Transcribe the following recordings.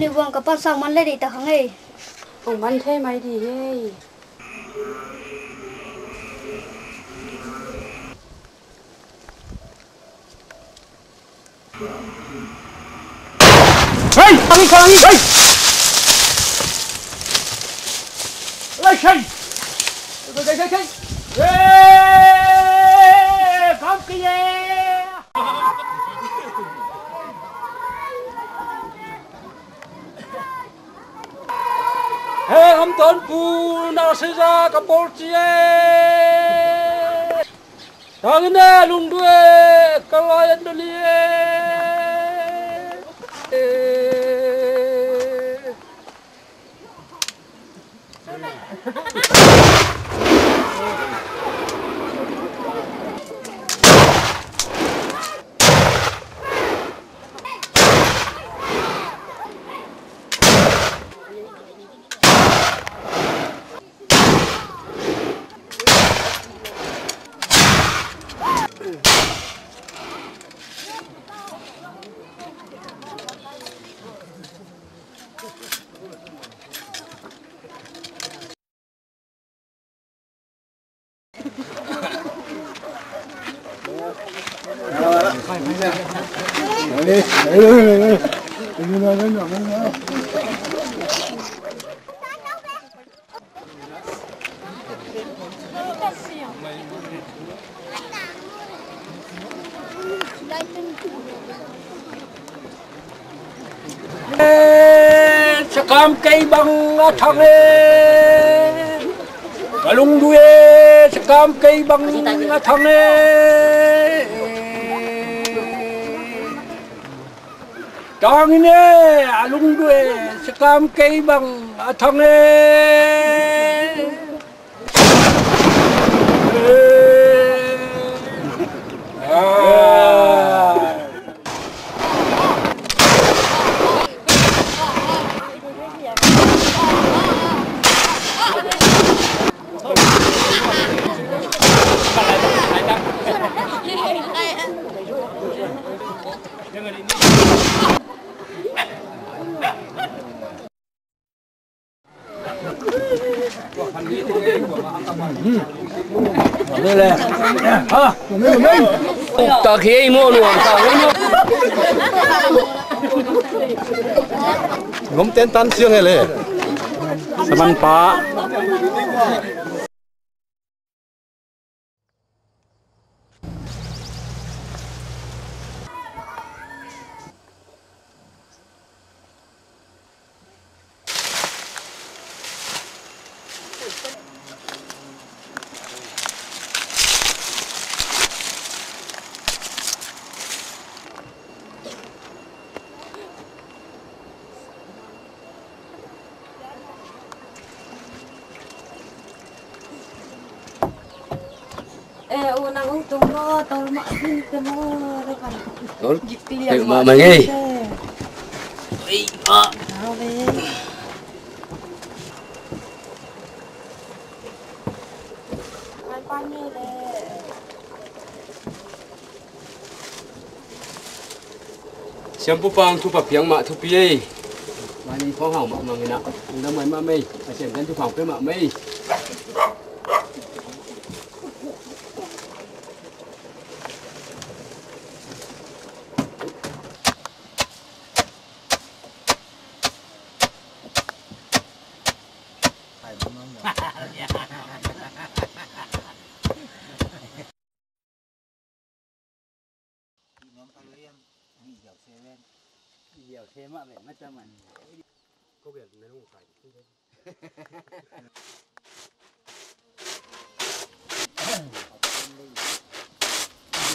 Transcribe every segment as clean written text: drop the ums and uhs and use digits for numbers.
นี่วางกับปั้นสั่งมันเลยดิแต่ข้างไงของมันเท่ไหมดีเฮ้ยเฮ้ยทางนี้เฮ้ยไล่ใช่เฮ้ยคำกี้เฮ้ยคำตอนปูน่าเสียกับโบลจีทางนี้ลุงด้วยกลายันดลีจะกำไก่บังทางเลกลุงด้วยจะกำไก่บังทางเลตอนนี้ลุงด้วยจะกำไก่บังทางเลนี่แหละฮะตะเคียนโม่หลวงตาผมเต้นตันเสียงเลยสมันป้าnang untung lo tol mak sini ke mo depan tol mak mangi oi mak ale pan ni le siampu pang tu papiang mak tu pi mani phong hao mak mangina nda mai ma mei a chen kan tu phong pe mak mei Dẻo thế mà vậy mất cho mình. Có việc này không phải.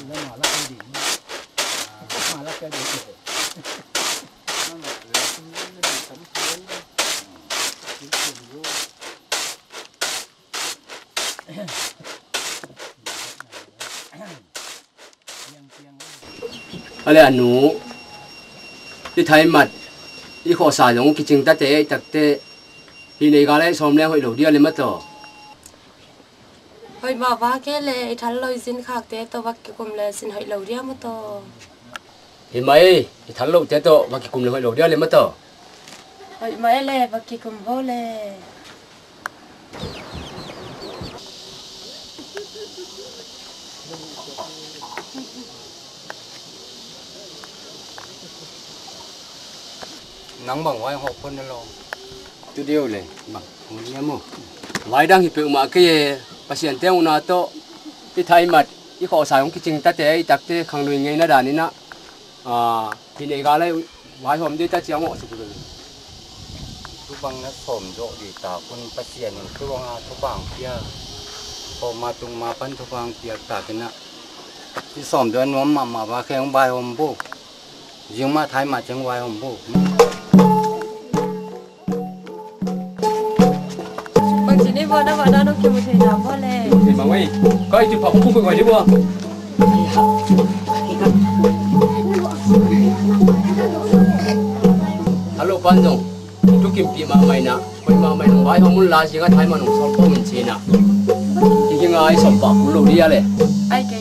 Nó nhỏ là cái đỉnh. Mà là cái đỉnh. Nó là nó bị sấm sét đấy. Chính quyền vô. Ale anu đi thay mặt đi khó xài giống cái trình tắc tế thì này cái này xóm leo hội đầu đi lên mất rồi Hoi ma va ke le thal loi sin khak te to wak ki kum le sin hoi lo dia mo to. Thì mấy thì thằng lâu thế to và cái cùng là hội đầu đi lên mất rồi mai le bakki kum vole nắng bằng ngoài hộp phân lo tu điều le bang ni mo lai dang hi pe ma ke pasien te una to ti thai mat i kho sa yong ki ching ta te i tak te khang lui ngei na da ni na hi nei ga lai wai hom de ta chiang mo su kuทุบังนักสมโยดีตาคุณปัสเซียนทุบังทุบังเพียพอมาตุงมาพันทุบังเพียตากันนะที่สมเดือนน้อมมาว่าแข่งใบหอมบุยิงมาไทยมาจังใบหอมบุ bang sini bona bona no kimu the na vole thì mà mày coi chụp học không phải đi mua alo ban dong tu kim pi ma mày na coi mà mày nong vai không la gì cái thái mà nong sol po mình chi na thì ngay sập bạc lu đi à lệ ai ke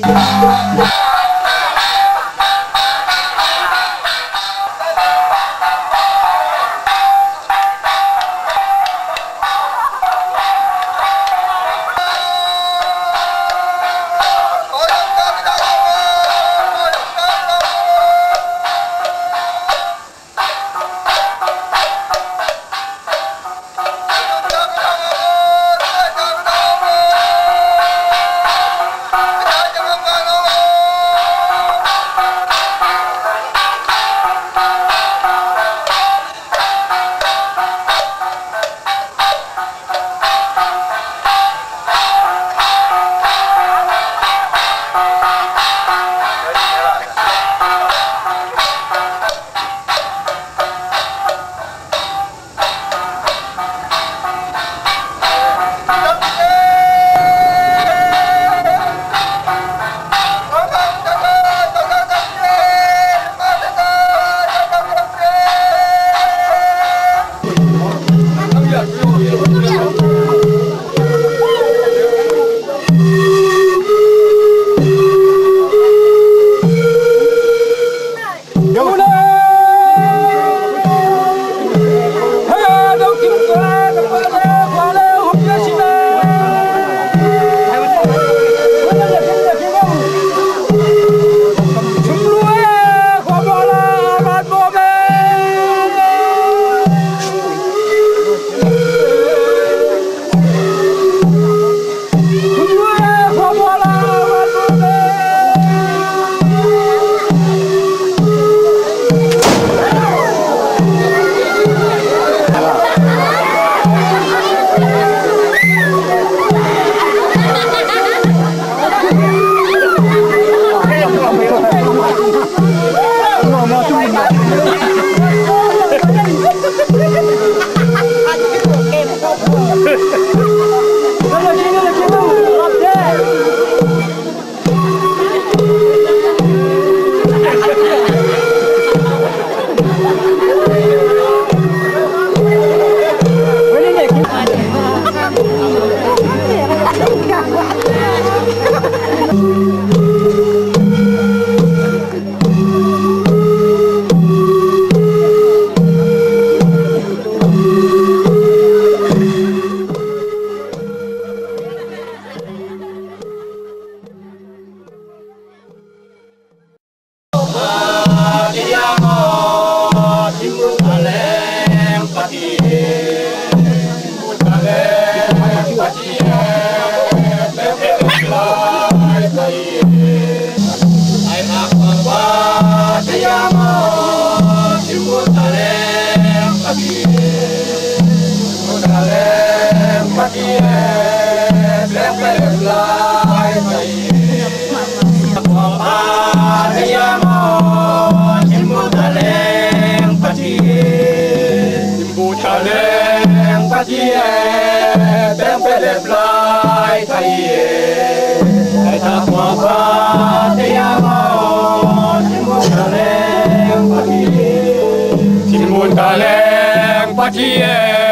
Simbutaleng patie,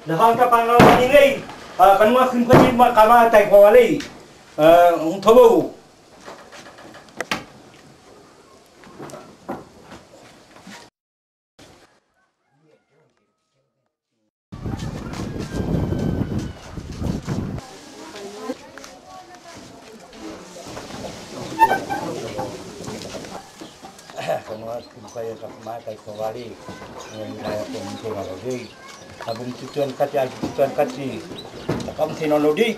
Nahang kapang nilay, kanwa kumpani kama tay kawali, thobo. Kanwa kumpani kama tay kawali, nilay kumpani kawali. Abang tujuan kati, kamu teknologi.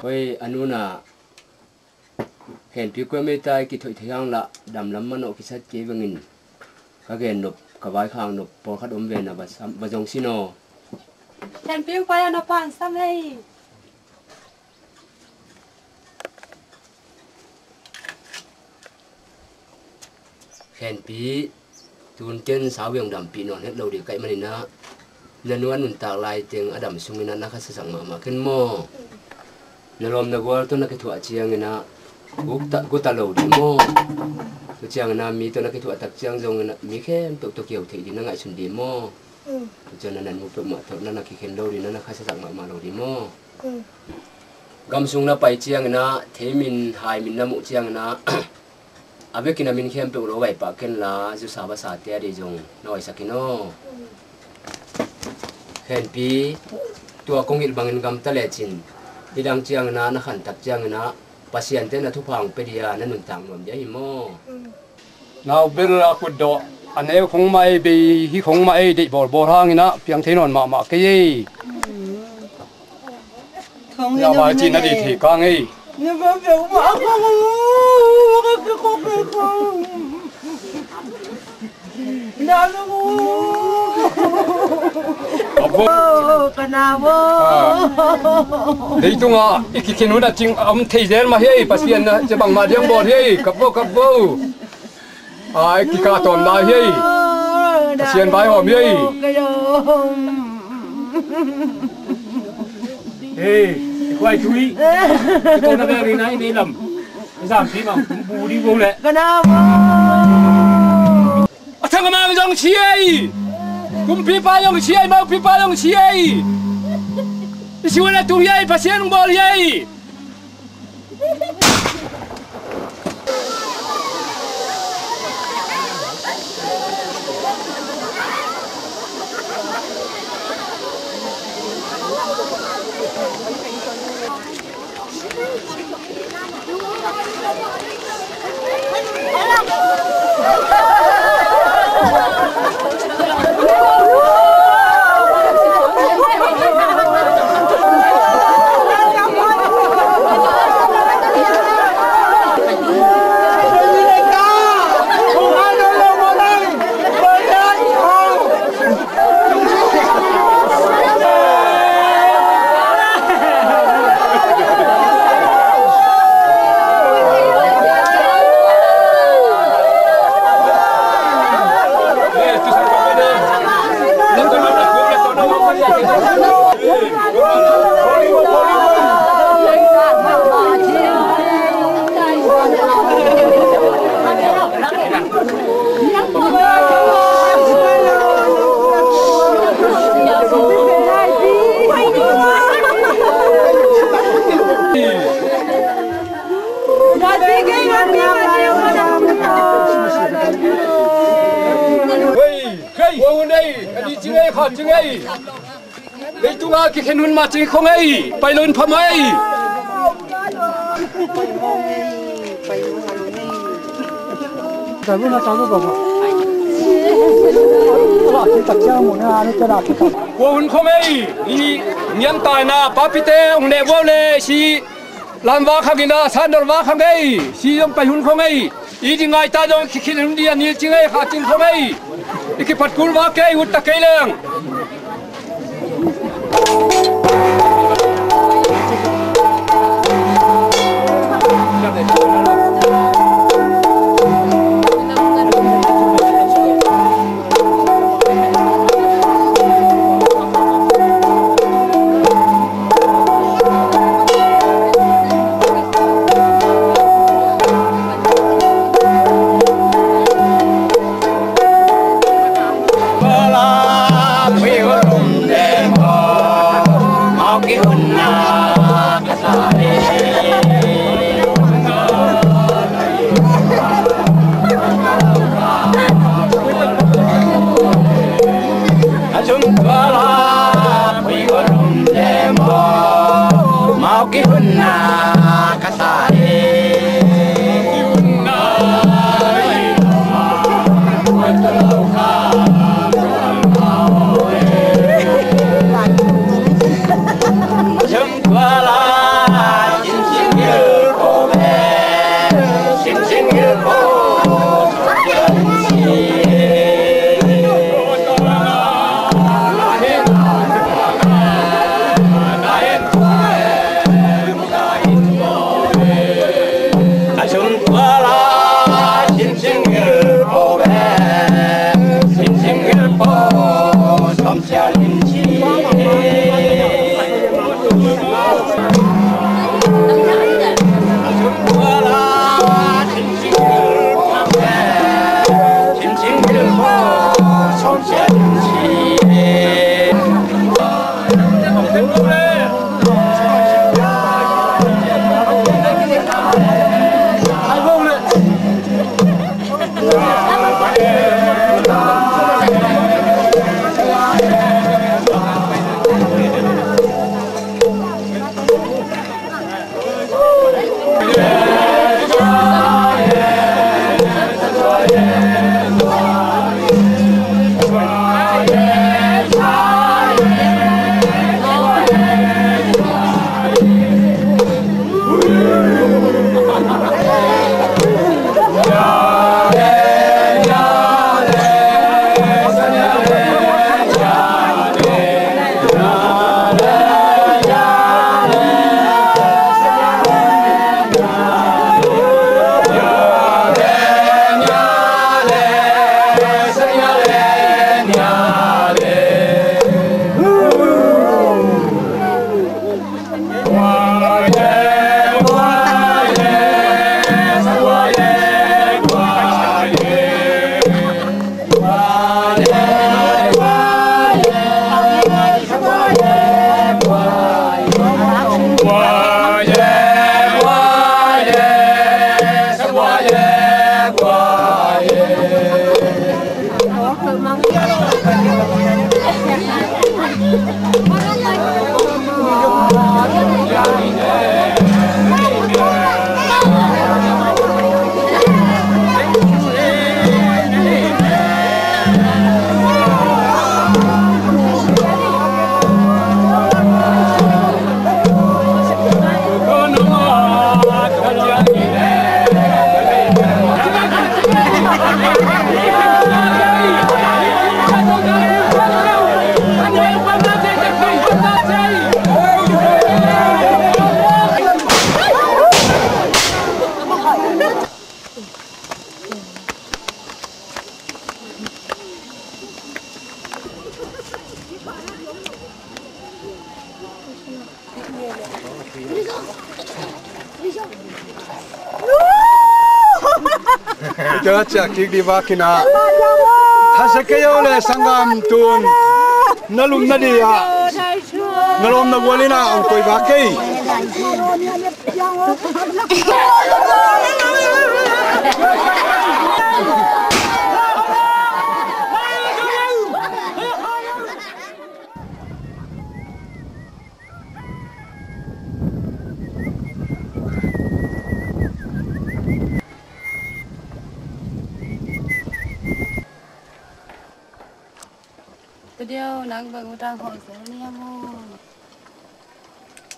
Ôi anh na hẹn phía quê mê tai kỹ thuật thang lạ đầm lắm mà nọ kỹ sát chế với nghìn các ghen nộp cả vài khang nộp bỏ khát ốm về là và dòng xin nó hẹn phía quay nó pan xăm đây hẹn phía tuôn chân sáu biển đầm pì nọ hết đầu để cậy mà này na lần nữa anh tạc lại tiếng ở đầm sung nên nó khá sẵn mà kinh mò lom na gol to na ke thua chiang na gutta lo di mo to chiang na mi to na ke thua tak chiang jong na mi khem to kieu thei di na ngai sun di mo to chana nan mu pe ma to na ki khen lo di na kha sa ma lo di mo gam sung na pai chiang na the min hai min na mu chiang na abe kinamin khem pe ro bai pa ken la ju sa ba sa te ri jong noi sakino khen pi tua kongil bangin gam ta le chin idang chiang na na khan tak chiang na pasien te na thu phang pe dia na nun tang nom ya hi mo nào bên là quần đỏ anh em không may bị hi không may đi bỏ bỏ hang na piang thế non mà cái gì nhà bà chị nó đi thì con ấy nhưng mà việc mà không đã cái nào đấy tung à cái kia nó đã chinh ông thầy giờ mà hey pasien na chỉ bằng mà điang bỏ hey cặp vô ai cái cá tôm na hey pasien bài hòm hey ê quay chui cái con nó về này đi làm giảm phí mà bù đi vô lẹ cái nào thằng mang dòng chi ấy cùng pi pa dòng chi ấy mau pi pa dòng chi ấy si wala tu ấy pasien bol ấy đấy tung à cái khen hun mà chỉ không ấy bay lên phàm ấy cái bữa nó tao nó bảo cái tắc trang một cái cái đạp cái hun không ấy đi nhắm tai na papite ông này vô lệ si làm vác hàng na san đồ vác hàng ấy si ông bay hun không ấy đi đi ngay ta dong cái khen hun đi anh đi chỉ ấy khát chính không ấy cái phát cul vác cái hút tắc cái leng Hãy subscribe cho kênh Ghiền Mì Gõ để không bỏ lỡ Jangan cakap di wakina. Thasakayo le sangam tun. Nalum nadia. Nalom na walina ang koi bakai. Điều nang bang utang hol se ni amo.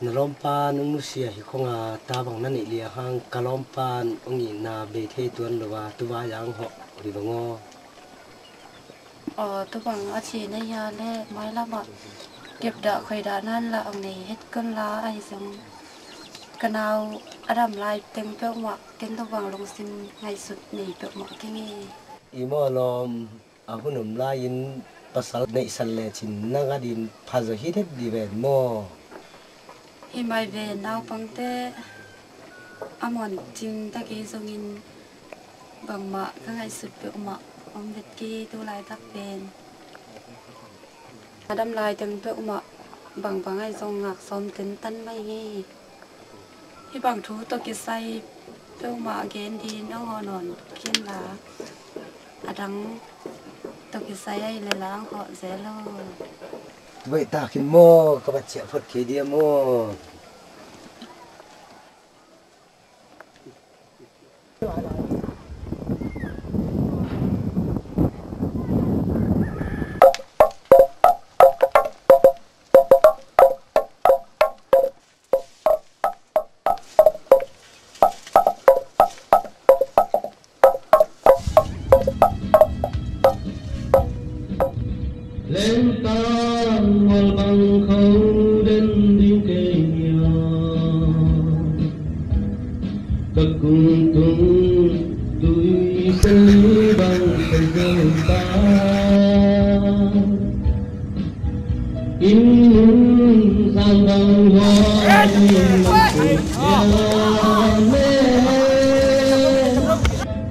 Nalompan umusia hikonga tabang nani lia hang kalompan ongi na be the tuan lowa tuwa yang ho ribango. Tu bang achi na ya le mai la ma. Kep da khoi da nan la ong nei het kon la ai song. Kanao adam lai tem pe ma ken to bang long sim ngai sut nei pe ma ke ngi. Imo lom ahunum lain pasal nei salle chin nangadin phazo hidet diven mo. Hi mai ve nau pangte amon chin ta ki zongin bang ma ka ngai sut pe ma om vet ki tu lai tak pen. Adam lai tem pe ma bang bang ai zong ngak som ten tan mai ngi. Hi bang thu to ki sai pe ma gen di no honon kien la adang to ki sai ai le lang ho zelo. Vậy ta khi mo các bạn trẻ Phật kia đi mo. Lên tan ngồi bằng không đến điêu kê nhà các cùng tung tuổi xây bằng thời gian ta in sang bằng hoa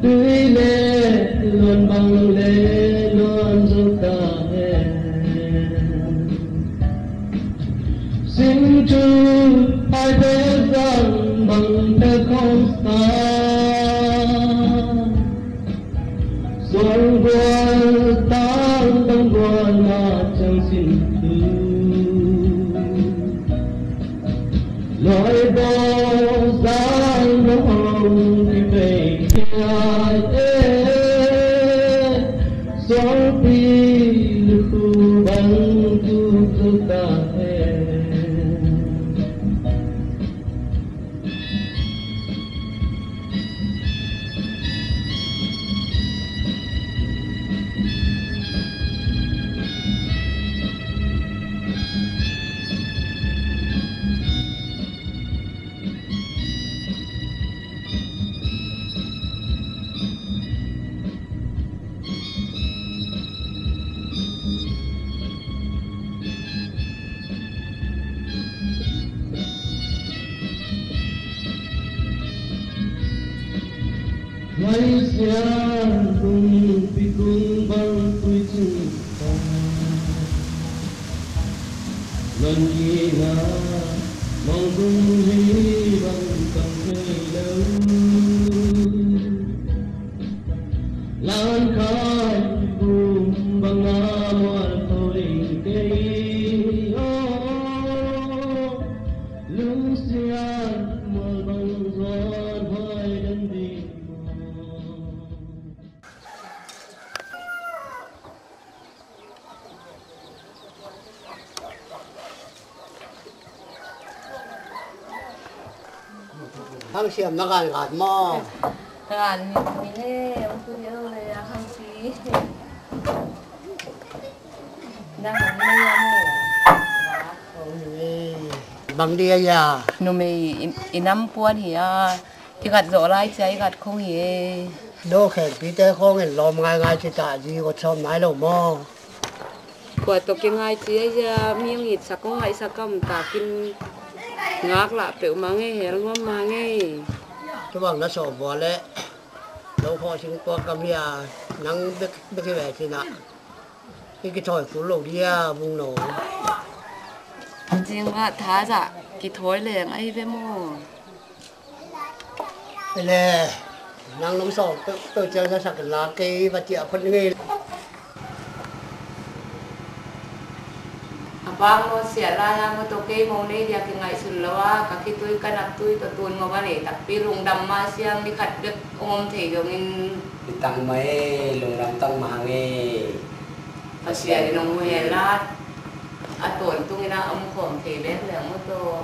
tươi lệ luôn bằng lệ luôn giúp ta xin chú hai thế gian bằng thế không xa buồn tan tâm buồn mà chẳng xin thứ lối bỏ dáng nó hồng thì về kia gió đi lưu khu băng tu ta Hãy subscribe cho kênh Ghiền Mì Gõ để không bỏ Thằng xem nó gạt gạt mò. Gạt mình nghe ông tôi yêu này không phí. Đang ở đây Bằng đi à? nó mày năm buồn thì thì gạt rõ lại chơi gạt không hề. Đâu khen tí tê không hề lòm ngay ngay chỉ tạ gì có xong nãy đâu mò. Quả tôi cái ngay chỉ miếng ít sắc không ngay sắc cầm ta kinh ngác lại biểu mà nghe hết luôn mà nghe. Cái bằng nó sổ vào đấy. Đâu khó xin qua cầm nhà nắng biết cái vẻ gì nè. Cái thổi của lầu đi vùng nổ. Chính là thả dạ cái thổi liền ấy với mồ. Đây nè, nắng nóng sổ tôi chơi ra sạc lá cây và chịu phân nghề. Bang mo siya la mo to kay mo ni dia ki ngai sulawa ka ki tuy kanap tuy to tun mo bani tapi rung dam ma siang ni khat dek om the yo ngin Tăng mấy lùng rắm tăng mà nghe. pasia ni nong mo la aton tu ngina om khom the le le mo to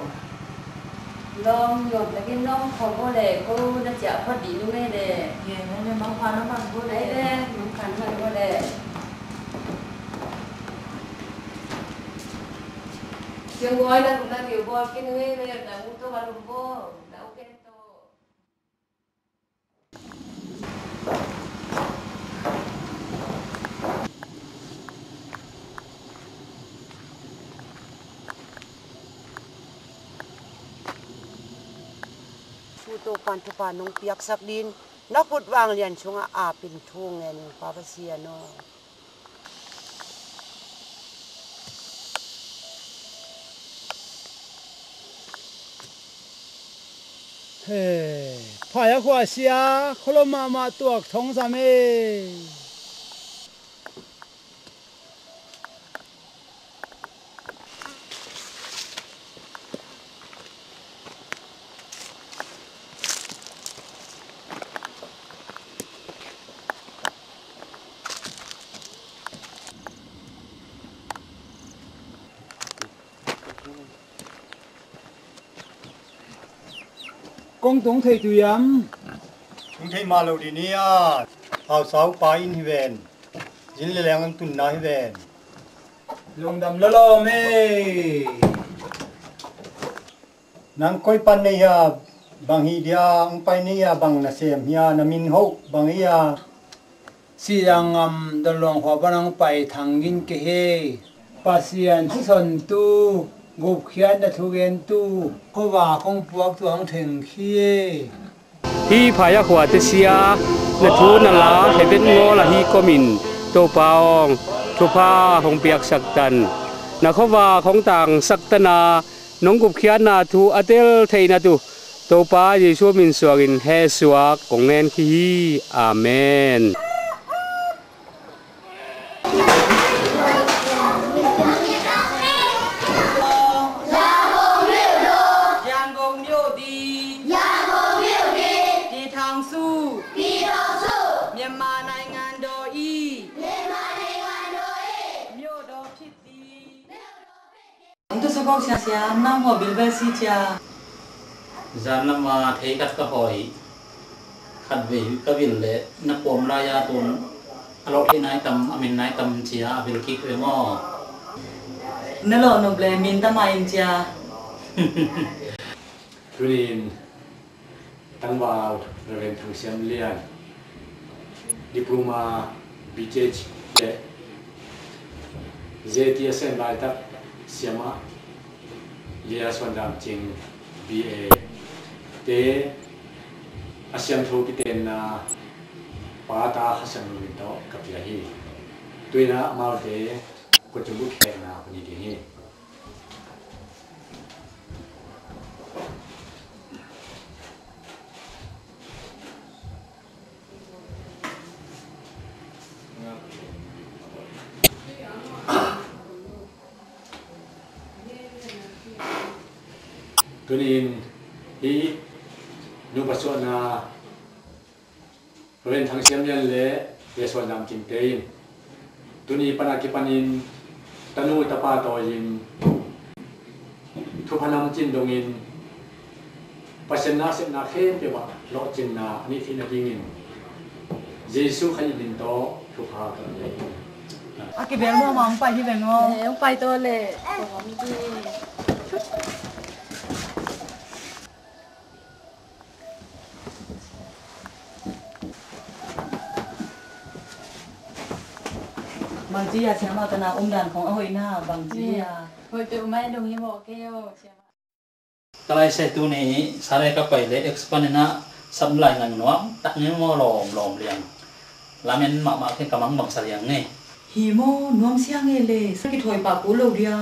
long yo la ki long khom mo le ko na cha phot di lu me de ye ne ma pha na ma ko le le mu kan ma ko le Tiếng gọi là cũng là kiểu gọi cái người này là mua tô vào lùm vô là ok tô. Phu tô pan thu pan nong piak sak din nak put wang lian chunga a pin thung nge ni pa pa sia no. Phải khoa xia, kholo mà tuộc thông ra mê. Công tổng thầy tụi em. Công thầy mà lâu đi nia, hào sáu pa in hi ven, dính lệ anh tuần na hi ven. Lồng đầm lolo mê. Nang koi pan này ha, bang hi dia, ang pai này ha, bang na xem hi na min hậu, bang hi ha. Siang đàn lòng hòa ban bay thằng in cái he, pasien chỉ son tu. Gục khian đã thu gen tu, có và không buộc tu ang thèn khi. Hi phaya khwa te sia na thu na la heaven ngo la hi komin to paong thu pha hong piak saktan na khowa khong tang saktana nong gup khian na thu atel theina tu to pa Jesu min suagin he suak kong nen khi amen. မြန်မာနိုင်ငံတော်ဤမြို့တော်ဖြစ်သည် Itu sebab sia-sia nam ho bilbel si cha. Janama thei kat ka hoi khat ve ka vil le na pom la ya tun alo thi nai tam amin nai tam chia abil ki kre mo Nelo no ble min ta mai cha. Tunin tanwal ren thang siam lian diploma BTech te ZTSN lai tak siama ya swandam ching BA te asyam tho kiten na pata hasan min to kapia hi tuina mal te ko chubu khe na ni ti hi tunin hi nu paswa na ren thang siam yan le yeswa nam king tein tuni panakipanin tanu tapa to yin thu phanam chin dongin pasena se na khem pe ba lo chin na ani thina dingin jesu khai din to thu pha ka le Aki bel mo ma pai hi bel mo. Ông pai to le ko mi di Bang ji ya sia ma ta na dan khong a hoi na bang ji ya. Hoi pe mai dong hi mo ke yo sia kalai se tu ni sare ka pai le expanena samlai ngang no tak ni mo lom liang lamen ma ma ke kamang bang sariang ne Hi mo nuam sia nge le. Sa ki thoi pa ku lo dia.